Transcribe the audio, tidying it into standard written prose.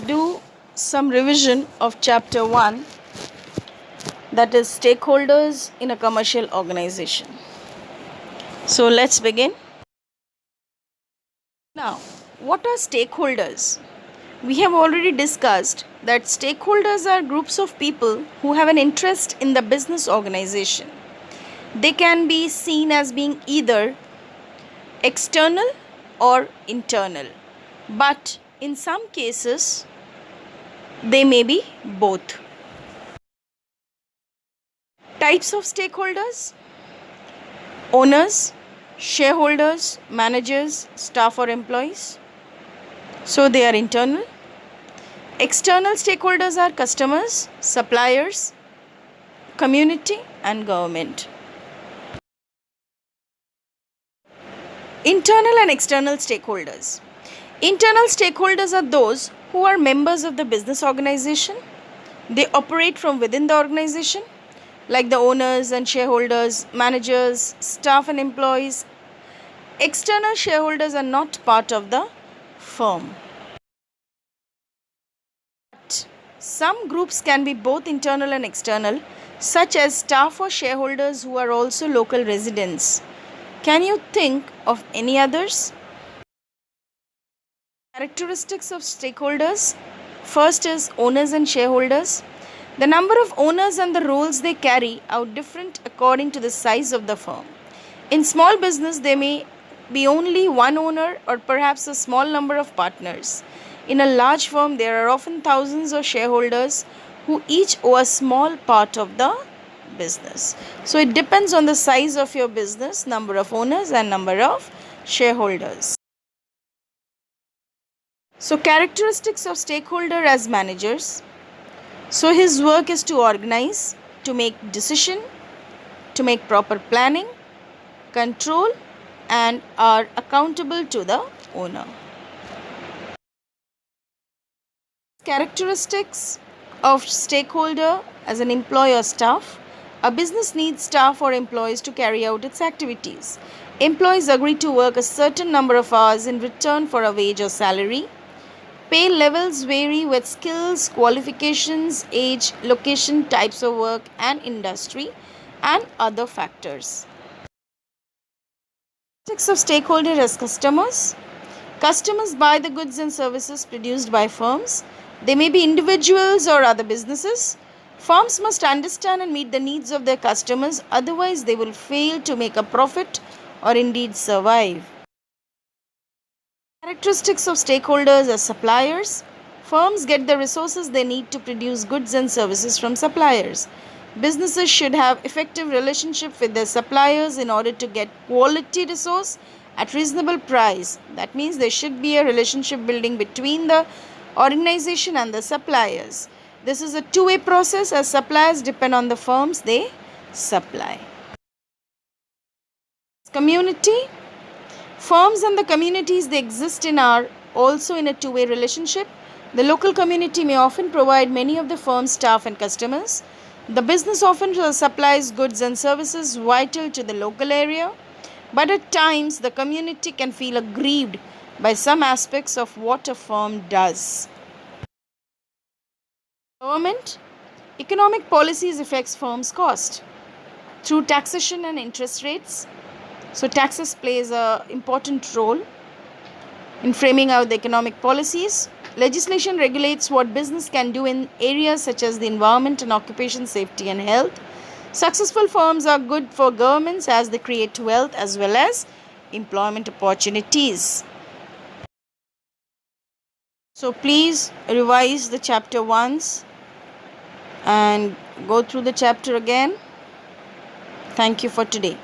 Do some revision of chapter 1, that is stakeholders in a commercial organization. So let's begin. Now, what are stakeholders? We have already discussed that stakeholders are groups of people who have an interest in the business organization. They can be seen as being either external or internal, but in some cases they may be both. Types of stakeholders: owners, shareholders, managers, staff or employees. So they are internal. External stakeholders are customers, suppliers, community and government. Internal and external stakeholders. Internal stakeholders are those who are members of the business organization. They operate from within the organization, like the owners and shareholders, managers, staff and employees. External shareholders are not part of the firm. But some groups can be both internal and external, such as staff or shareholders who are also local residents. Can you think of any others? Characteristics of stakeholders. First is owners and shareholders. The number of owners and the roles they carry are different according to the size of the firm. In small business, there may be only one owner or perhaps a small number of partners. In a large firm, there are often thousands of shareholders who each owe a small part of the business. So it depends on the size of your business, number of owners and number of shareholders. So characteristics of stakeholder as managers. So his work is to organize, to make decision, to make proper planning, control and are accountable to the owner. Characteristics of stakeholder as an employee or staff. A business needs staff or employees to carry out its activities. Employees agree to work a certain number of hours in return for a wage or salary. Pay levels vary with skills, qualifications, age, location, types of work and industry and other factors. Characteristics of stakeholder as customers. Customers buy the goods and services produced by firms. They may be individuals or other businesses. Firms must understand and meet the needs of their customers, otherwise they will fail to make a profit or indeed survive. Characteristics of stakeholders as suppliers. Firms get the resources they need to produce goods and services from suppliers. Businesses should have effective relationship with their suppliers in order to get quality resource at reasonable price. That means there should be a relationship building between the organization and the suppliers. This is a two-way process as suppliers depend on the firms they supply. Community. Firms and the communities they exist in are also in a two-way relationship. The local community may often provide many of the firm's staff and customers. The business often supplies goods and services vital to the local area, but at times the community can feel aggrieved by some aspects of what a firm does. Government. Economic policies affects firms' cost through taxation and interest rates. So taxes plays an important role in framing out the economic policies. Legislation regulates what business can do in areas such as the environment and occupation safety and health. Successful firms are good for governments as they create wealth as well as employment opportunities. So please revise the chapter once and go through the chapter again. Thank you for today.